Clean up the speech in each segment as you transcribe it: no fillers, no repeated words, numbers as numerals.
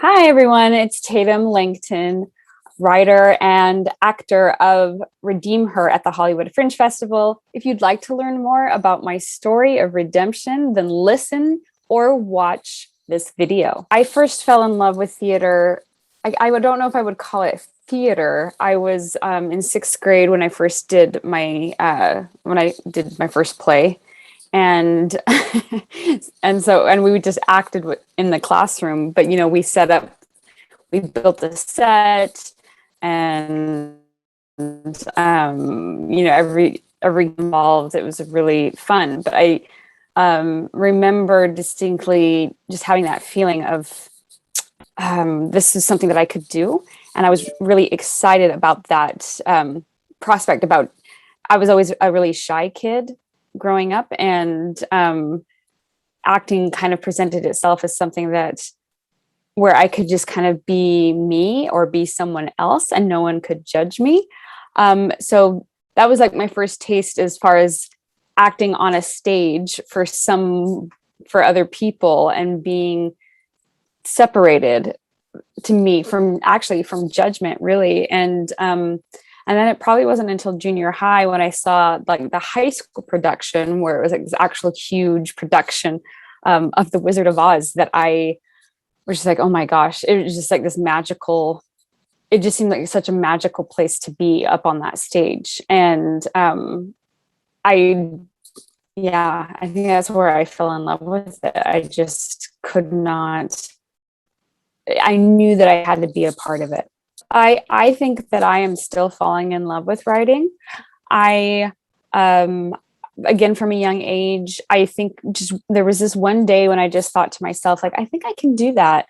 Hi, everyone. It's Tatum Langton, writer and actor of REDEEMher at the Hollywood Fringe Festival. If you'd like to learn more about my story of redemption, then listen or watch this video. I first fell in love with theater. I don't know if I would call it theater. I was in sixth grade when I first did my first play, and and we just acted in the classroom, but we set up, we built a set, and every involved, it was really fun. But I remember distinctly just having that feeling of this is something that I could do, and I was really excited about that prospect. About I was always a really shy kid growing up, and acting kind of presented itself as something that where I could just kind of be me or be someone else and no one could judge me. So that was like my first taste as far as acting on a stage for other people, and being separated to me from judgment, really. And then it probably wasn't until junior high when I saw like the high school production, where it was like this actual huge production of The Wizard of Oz, that I was just like, oh my gosh, it was just like this magical, it just seemed like such a magical place to be up on that stage. And I, yeah, I think that's where I fell in love with it. I just could not, I knew that I had to be a part of it. I think that I am still falling in love with writing. I again, from a young age, I think just there was this one day when I just thought to myself, like, I think I can do that,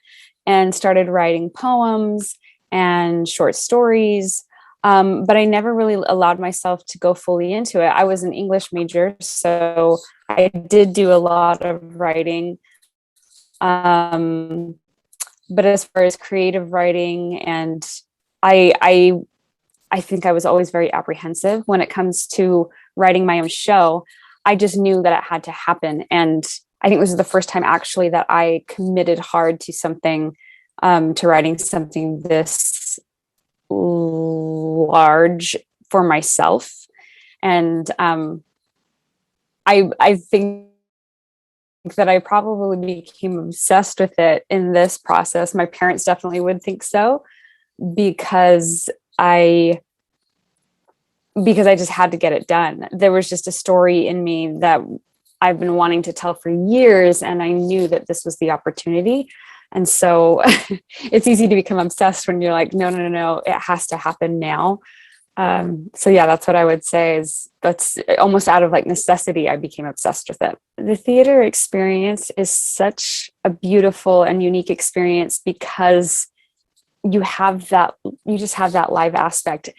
and started writing poems and short stories. But I never really allowed myself to go fully into it. I was an English major, so I did do a lot of writing. But as far as creative writing, and I I think I was always very apprehensive when it comes to writing my own show. I just knew that it had to happen. And I think this is the first time actually that I committed hard to something, to writing something this large for myself. And I think that I probably became obsessed with it in this process. My parents definitely would think so, because I just had to get it done. There was just a story in me that I've been wanting to tell for years, and I knew that this was the opportunity. And so it's easy to become obsessed when you're like, no, no, no, no, it has to happen now. So yeah, that's what I would say, is that's almost out of like necessity, I became obsessed with it. The theater experience is such a beautiful and unique experience, because you just have that live aspect.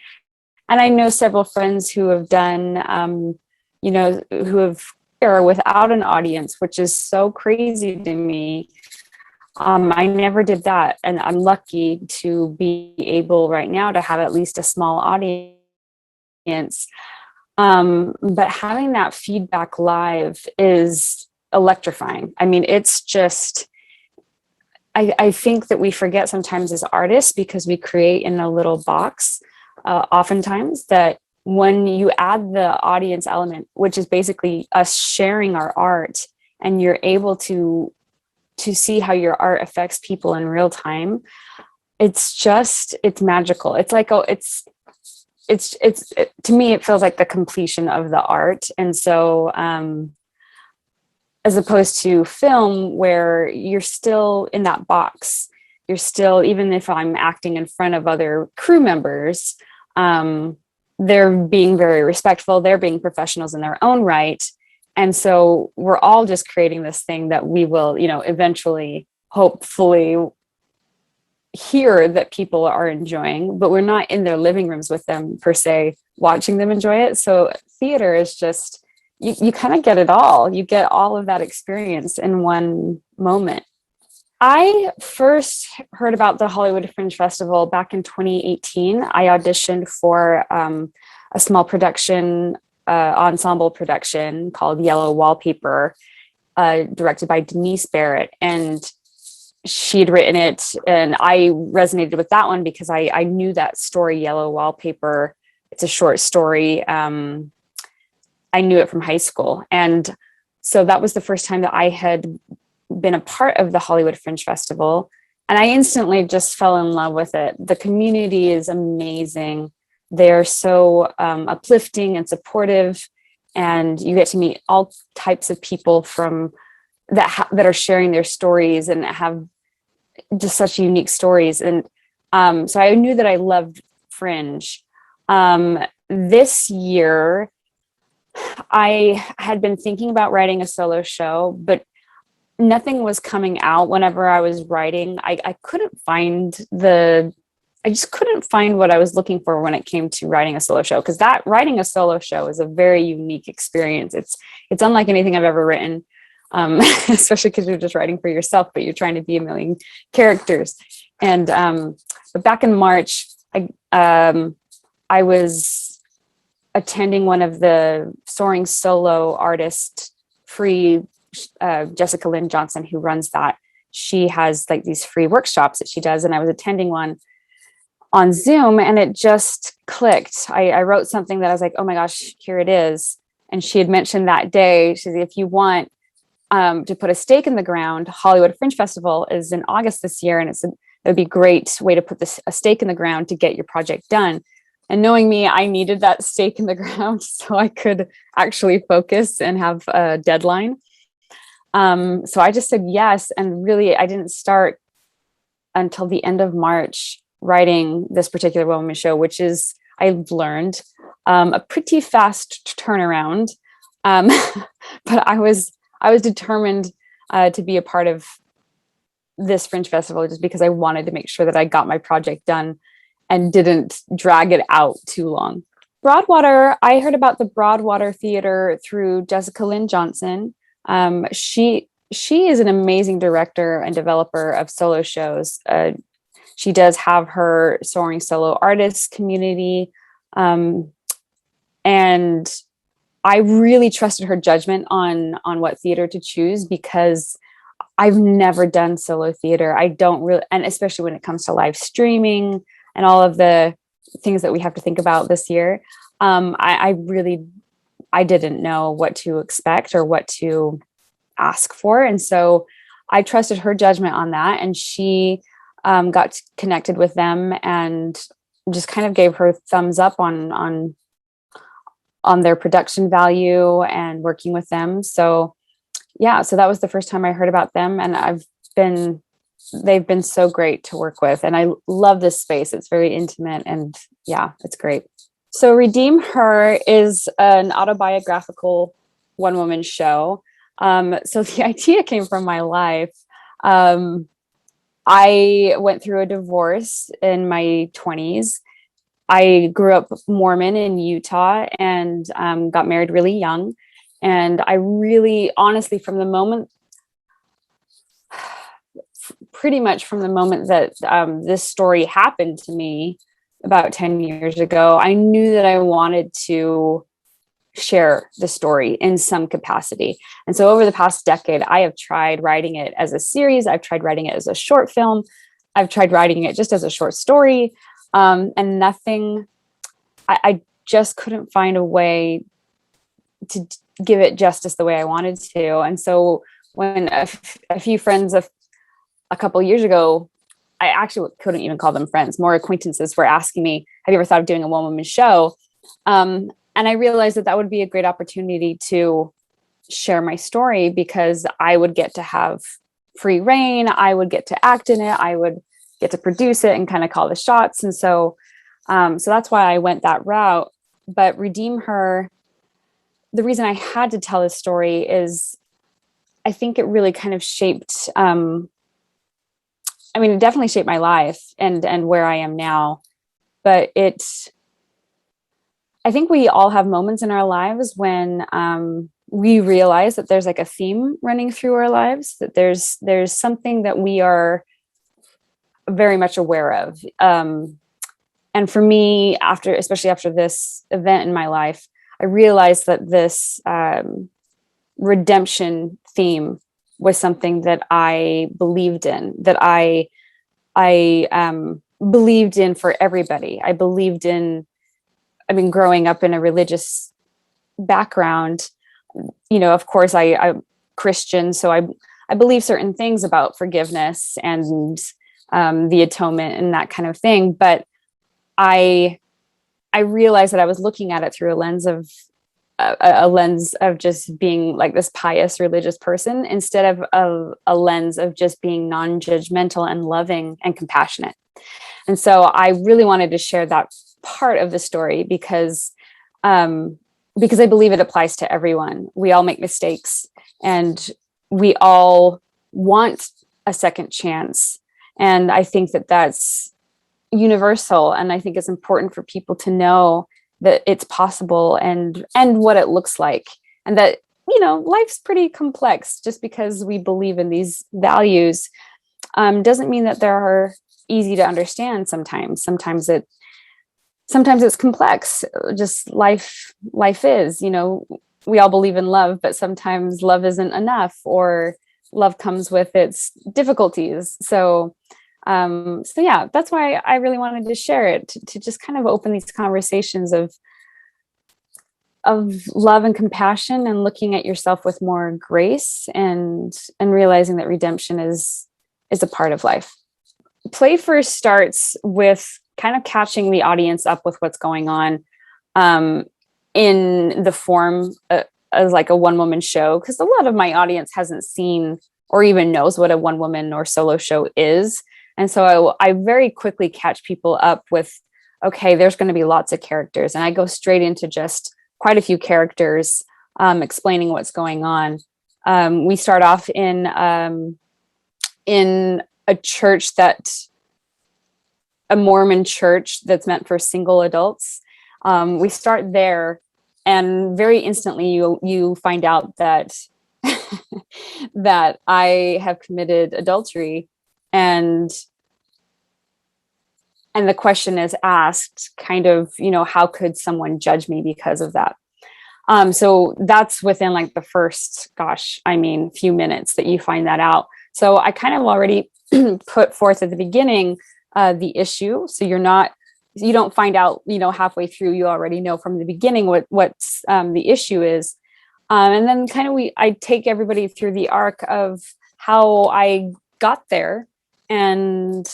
And I know several friends who have done, who have or without an audience, which is so crazy to me. I never did that. And I'm lucky to be able right now to have at least a small audience. But having that feedback live is electrifying. I mean, it's just, I think that we forget sometimes as artists, because we create in a little box, oftentimes, that when you add the audience element, which is basically us sharing our art, and you're able to see how your art affects people in real time, it's magical. It's like, to me, it feels like the completion of the art. And so, as opposed to film, where you're still in that box, you're still, even if I'm acting in front of other crew members, they're being very respectful, they're being professionals in their own right. And so we're all just creating this thing that we will, eventually, hopefully, hear that people are enjoying, but we're not in their living rooms with them per se, watching them enjoy it. So theater is just, you kind of get it all. You get all of that experience in one moment. I first heard about the Hollywood Fringe Festival back in 2018. I auditioned for a small production, ensemble production called Yellow Wallpaper, directed by Denise Barrett. And she'd written it, and I resonated with that one because I knew that story, Yellow Wallpaper. It's a short story. I knew it from high school. And so that was the first time that I had been a part of the Hollywood Fringe Festival. And I instantly just fell in love with it. The community is amazing. They're so uplifting and supportive. And you get to meet all types of people from that are sharing their stories and have just such unique stories. And so I knew that I loved Fringe. This year, I had been thinking about writing a solo show, but nothing was coming out whenever I was writing. I just couldn't find what I was looking for when it came to writing a solo show, because that writing a solo show is a very unique experience. It's unlike anything I've ever written, especially because you're just writing for yourself, but you're trying to be a million characters. And but back in March, I was attending one of the Soaring Solo Artist free, Jessica Lynn Johnson, who runs that. She has like these free workshops that she does. And I was attending one on Zoom, and it just clicked. I wrote something that I was like, oh my gosh, here it is. And she had mentioned that day, she said, if you want to put a stake in the ground, Hollywood Fringe Festival is in August this year. And it would be a great way to put a stake in the ground to get your project done. And knowing me, I needed that stake in the ground so I could actually focus and have a deadline. So I just said yes. And really, I didn't start until the end of March writing this particular one-woman show, which is, I've learned, a pretty fast turnaround. But I was determined to be a part of this Fringe Festival just because I wanted to make sure that I got my project done and didn't drag it out too long. Broadwater, I heard about the Broadwater Theater through Jessica Lynn Johnson. She is an amazing director and developer of solo shows. She does have her Soaring Solo Artist community. And I really trusted her judgment on what theater to choose, because I've never done solo theater. I don't really, and especially when it comes to live streaming and all of the things that we have to think about this year. I didn't know what to expect or what to ask for. And so I trusted her judgment on that. And she got connected with them and just kind of gave her thumbs up on their production value and working with them. So yeah, so that was the first time I heard about them. And they've been so great to work with. And I love this space. It's very intimate, and yeah, it's great. So REDEEMher is an autobiographical one-woman show. So the idea came from my life. I went through a divorce in my 20s. I grew up Mormon in Utah and got married really young. And I really, honestly, pretty much from the moment that this story happened to me about 10 years ago, I knew that I wanted to share the story in some capacity. And so over the past decade, I have tried writing it as a series. I've tried writing it as a short film. I've tried writing it just as a short story. And nothing, I just couldn't find a way to give it justice the way I wanted to. And so when a few friends a couple years ago, I actually couldn't even call them friends, more acquaintances, were asking me, have you ever thought of doing a one-woman show? And I realized that would be a great opportunity to share my story, because I would get to have free reign. I would get to act in it. I would get to produce it and kind of call the shots. And so that's why I went that route. But REDEEMher, the reason I had to tell this story is I think it really kind of shaped, it definitely shaped my life and where I am now. But I think we all have moments in our lives when we realize that there's like a theme running through our lives, that there's something that we are very much aware of. And for me, especially after this event in my life, I realized that this redemption theme was something that I believed in, that I believed in for everybody. I believed in, I mean, growing up in a religious background, of course I'm Christian, so I believe certain things about forgiveness and the atonement and that kind of thing. But I realized that I was looking at it through a lens of just being like this pious religious person, instead of a lens of just being non-judgmental and loving and compassionate. And so I really wanted to share that part of the story because I believe it applies to everyone. We all make mistakes, and we all want a second chance. And I think that that's universal. And I think it's important for people to know that it's possible and what it looks like. And that, life's pretty complex. Just because we believe in these values doesn't mean that they're easy to understand sometimes. Sometimes it's complex. Just life is, we all believe in love, but sometimes love isn't enough, or love comes with its difficulties. So yeah, that's why I really wanted to share it, to just kind of open these conversations of love and compassion, and looking at yourself with more grace, and realizing that redemption is a part of life. Play first starts with kind of catching the audience up with what's going on in the form as like a one-woman show, because a lot of my audience hasn't seen or even knows what a one-woman or solo show is. And so I very quickly catch people up with, okay, there's going to be lots of characters. And I go straight into just quite a few characters, explaining what's going on. We start off in a church a Mormon church that's meant for single adults. We start there, and very instantly you find out that that I have committed adultery, and the question is asked kind of, how could someone judge me because of that? So that's within like the first, few minutes that you find that out. So I kind of already put forth at the beginning the issue. So you don't find out, halfway through. You already know from the beginning what's the issue is. And then kind of I take everybody through the arc of how I got there, and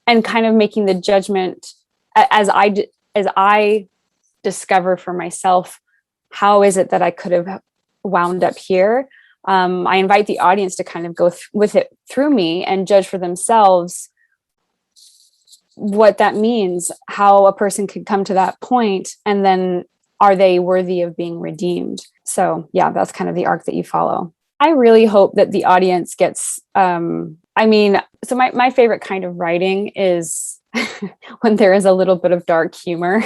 kind of making the judgment as I discover for myself, how is it that I could have wound up here? I invite the audience to kind of go with it through me and judge for themselves what that means, how a person could come to that point, and then are they worthy of being redeemed? So yeah, that's kind of the arc that you follow. I really hope that the audience gets, so my favorite kind of writing is when there is a little bit of dark humor.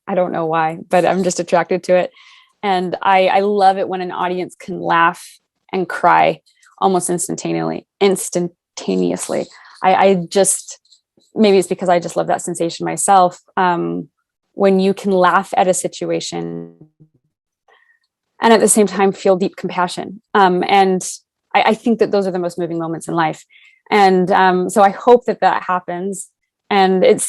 I don't know why, but I'm just attracted to it. And I love it when an audience can laugh and cry almost instantaneously. I just, maybe it's because I just love that sensation myself. When you can laugh at a situation and at the same time feel deep compassion. And I think that those are the most moving moments in life. And so I hope that happens. And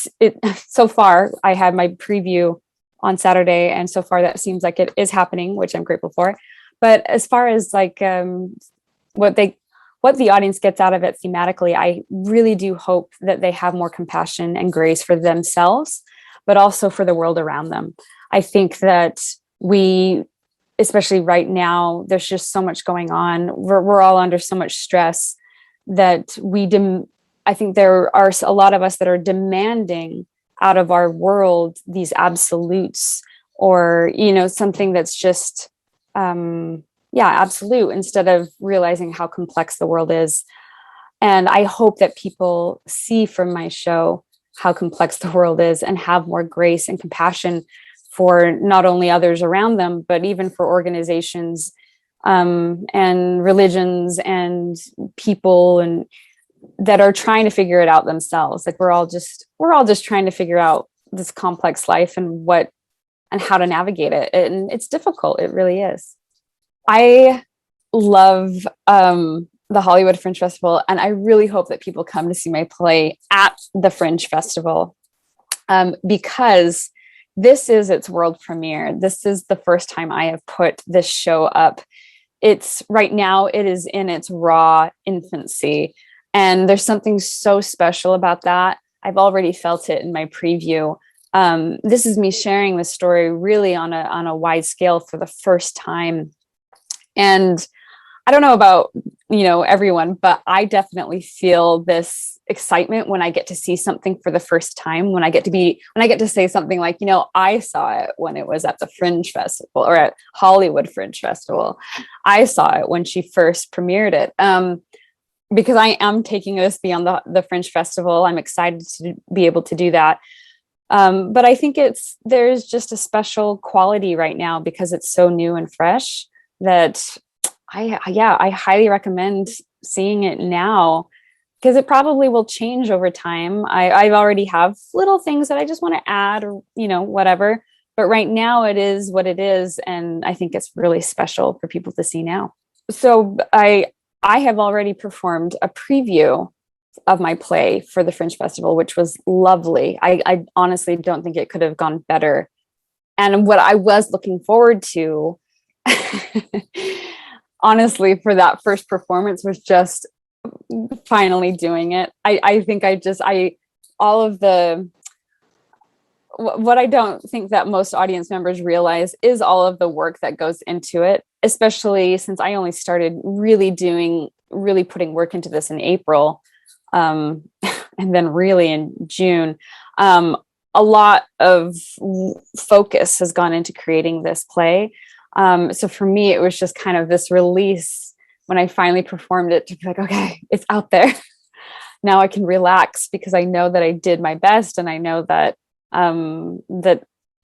so far I had my preview on Saturday, and so far that seems like it is happening, which I'm grateful for. But as far as like what the audience gets out of it thematically, I really do hope that they have more compassion and grace for themselves, but also for the world around them. I think that especially right now, there's just so much going on. We're all under so much stress that I think there are a lot of us that are demanding out of our world these absolutes, or, something that's just, absolute, instead of realizing how complex the world is. And I hope that people see from my show how complex the world is, and have more grace and compassion for not only others around them, but even for organizations and religions and people and that are trying to figure it out themselves. Like we're all just trying to figure out this complex life and how to navigate it. And it's difficult. It really is. I love the Hollywood Fringe Festival, and I really hope that people come to see my play at the Fringe Festival, because this is its world premiere. This is the first time I have put this show up. It's right now, it is in its raw infancy, and there's something so special about that. I've already felt it in my preview. This is me sharing the story really on a wide scale for the first time. And I don't know about, everyone, but I definitely feel this excitement when I get to see something for the first time, when I get to say something like, I saw it when it was at the Fringe Festival or at Hollywood Fringe Festival. I saw it when she first premiered it. Because I am taking this beyond the Fringe Festival. I'm excited to be able to do that. But I think there's just a special quality right now because it's so new and fresh that I highly recommend seeing it now, because it probably will change over time. I already have little things that I just want to add or, whatever. But right now it is what it is. And I think it's really special for people to see now. So I have already performed a preview of my play for the Fringe Festival, which was lovely. I honestly don't think it could have gone better. And what I was looking forward to, honestly, for that first performance was just finally doing it. I think all of the, what I don't think that most audience members realize is all of the work that goes into it, especially since I only started really putting work into this in April. And then really in June. A lot of focus has gone into creating this play. So for me, it was just kind of this release when I finally performed it to be like, okay, it's out there. Now I can relax because I know that I did my best, and I know that that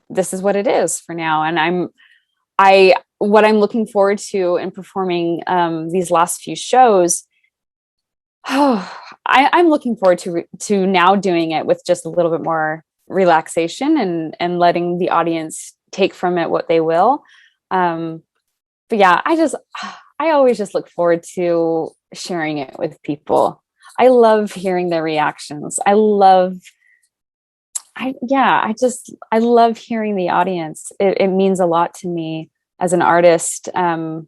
this is what it is for now. And what I'm looking forward to in performing these last few shows. I'm looking forward to now doing it with just a little bit more relaxation and letting the audience take from it what they will. But yeah, I always just look forward to sharing it with people. I love hearing their reactions. I love hearing the audience. It means a lot to me as an artist. And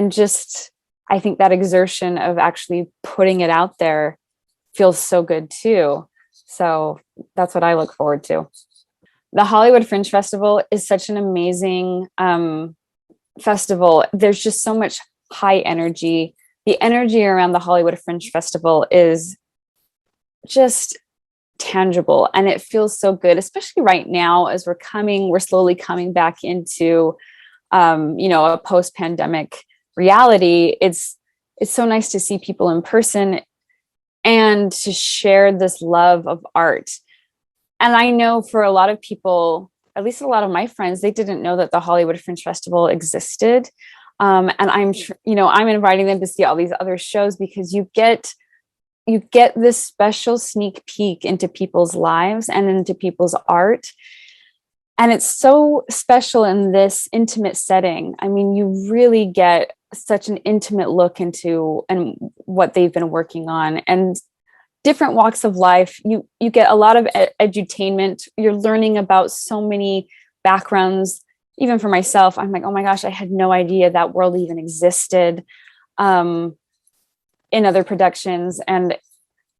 just, I think that exertion of actually putting it out there feels so good too. So that's what I look forward to. The Hollywood Fringe Festival is such an amazing festival. There's just so much high energy. The energy around the Hollywood Fringe Festival is just tangible, and it feels so good, especially right now as we're slowly coming back into a post-pandemic reality. It's so nice to see people in person and to share this love of art. And I know for a lot of people, at least a lot of my friends, they didn't know that the Hollywood Fringe Festival existed. And I'm inviting them to see all these other shows because you get this special sneak peek into people's lives and into people's art. And it's so special in this intimate setting. I mean, you really get such an intimate look into and what they've been working on, and different walks of life. You get a lot of edutainment. You're learning about so many backgrounds. Even for myself, I'm like, oh my gosh, I had no idea that world even existed in other productions. And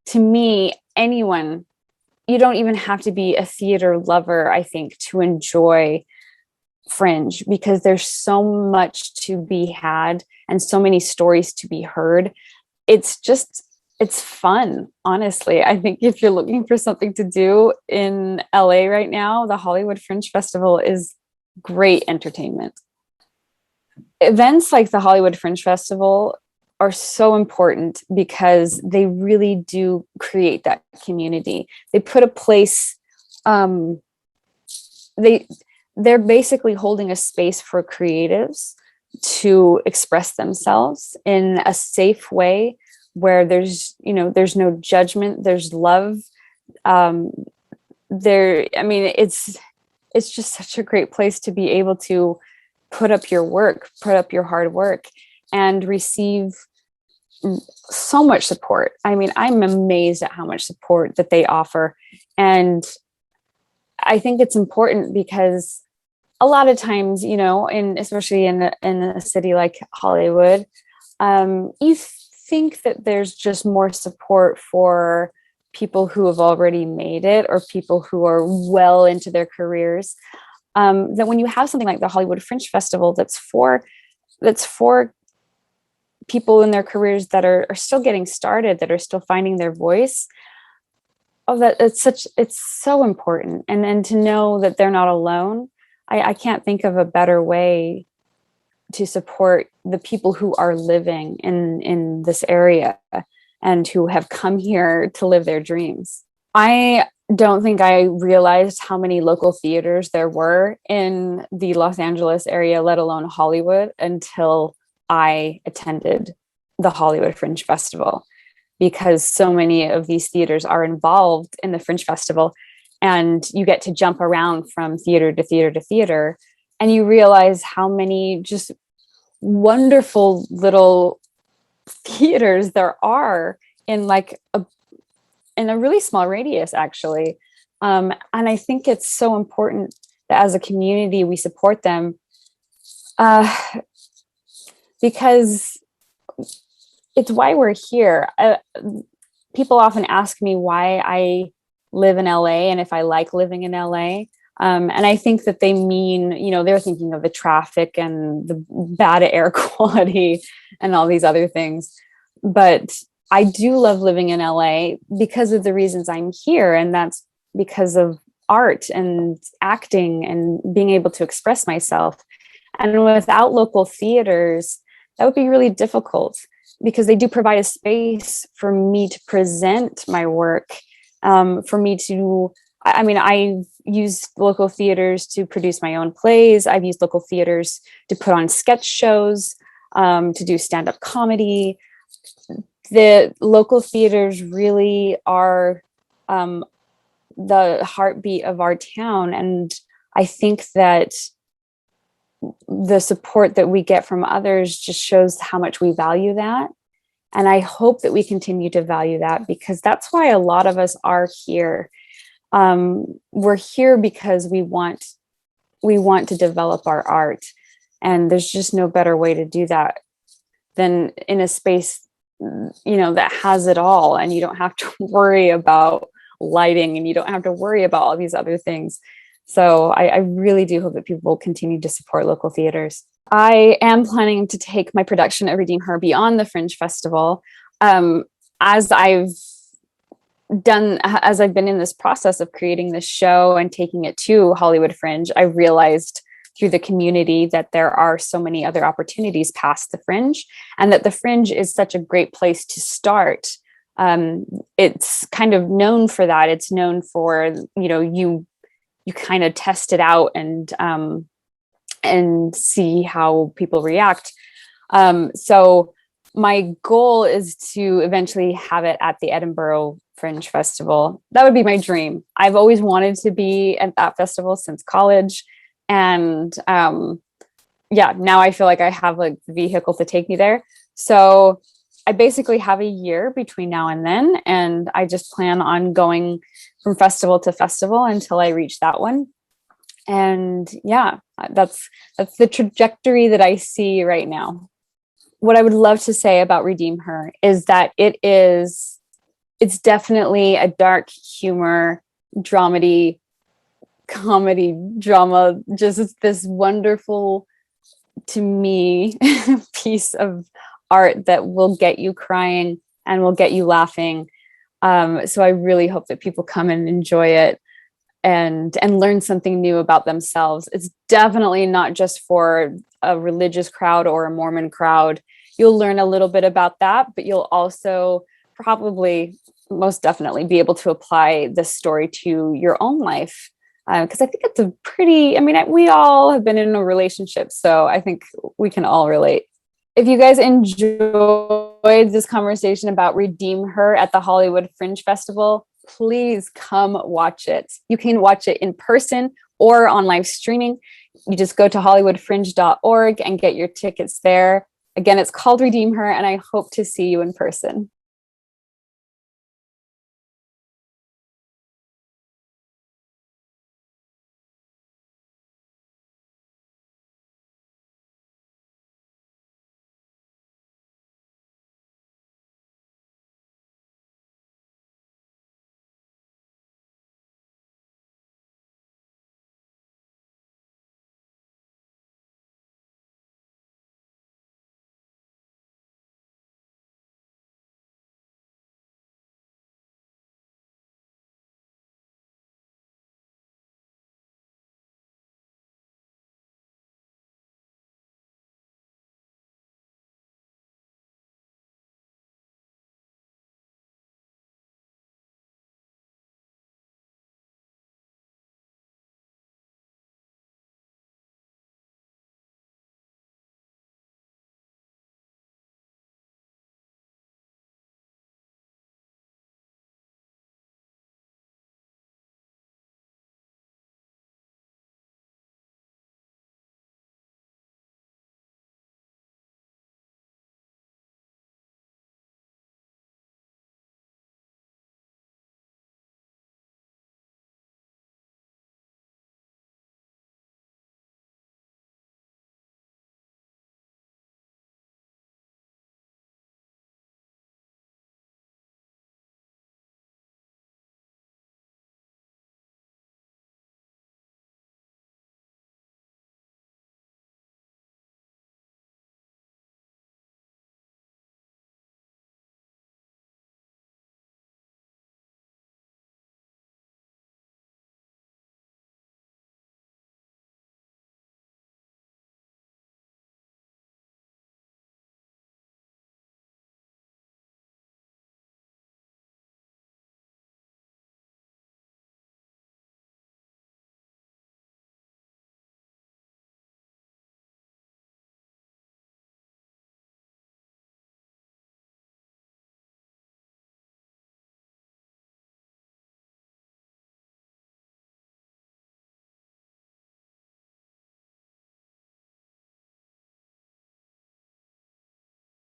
to me, anyone, you don't even have to be a theater lover, I think, to enjoy Fringe, because there's so much to be had and so many stories to be heard. It's fun, honestly. I think if you're looking for something to do in LA right now, the Hollywood Fringe Festival is great entertainment. Events like the Hollywood Fringe Festival are so important because they really do create that community. They put a place, they're basically holding a space for creatives to express themselves in a safe way where there's no judgment, there's love. It's just such a great place to be able to put up your work, put up your hard work. and receive so much support. I mean, I'm amazed at how much support that they offer. And I think it's important because a lot of times, you know, especially in a city like Hollywood, you think that there's just more support for people who have already made it or people who are well into their careers. That when you have something like the Hollywood Fringe Festival, that's for people in their careers that are still getting started, that are still finding their voice. Oh, it's so important. And then to know that they're not alone. I can't think of a better way to support the people who are living in this area and who have come here to live their dreams. I don't think I realized how many local theaters there were in the Los Angeles area, let alone Hollywood, until I attended the Hollywood Fringe Festival, because so many of these theaters are involved in the Fringe Festival, and you get to jump around from theater to theater to theater, and you realize how many just wonderful little theaters there are in a really small radius, actually. And I think it's so important that as a community we support them, because it's why we're here. People often ask me why I live in LA and if I like living in LA. And I think that they mean, you know, they're thinking of the traffic and the bad air quality and all these other things. But I do love living in LA because of the reasons I'm here. And that's because of art and acting and being able to express myself. And without local theaters, that would be really difficult, because they do provide a space for me to present my work, for me to, I mean, I've used local theaters to produce my own plays. I've used local theaters to put on sketch shows, to do stand-up comedy. The local theaters really are the heartbeat of our town. And I think that the support that we get from others just shows how much we value that. And I hope that we continue to value that, because that's why a lot of us are here. We're here because we want to develop our art. And there's just no better way to do that than in a space, you know, that has it all. And you don't have to worry about lighting, and you don't have to worry about all these other things. So I really do hope that people will continue to support local theaters. I am planning to take my production of REDEEMher beyond the Fringe Festival. As I've been in this process of creating this show and taking it to Hollywood Fringe, I realized through the community that there are so many other opportunities past the Fringe, and that the Fringe is such a great place to start. It's kind of known for that. It's known for, you know, you kind of test it out and see how people react. So my goal is to eventually have it at the Edinburgh Fringe Festival. That would be my dream. I've always wanted to be at that festival since college. And now I feel like I have like the vehicle to take me there. So I basically have a year between now and then, and I just plan on going from festival to festival until I reach that one. And yeah, that's the trajectory that I see right now. What I would love to say about REDEEMher is that it's definitely a dark humor, dramedy, comedy, drama, just this wonderful, to me, piece of art that will get you crying and will get you laughing. So I really hope that people come and enjoy it and learn something new about themselves. It's definitely not just for a religious crowd or a Mormon crowd. You'll learn a little bit about that, but you'll also probably most definitely be able to apply this story to your own life. Because I think it's a pretty, we all have been in a relationship, so I think we can all relate. If you guys enjoyed this conversation about REDEEMher at the Hollywood Fringe Festival, please come watch it. You can watch it in person or on live streaming. You just go to hollywoodfringe.org and get your tickets there. again, it's called Redeem Her, and I hope to see you in person.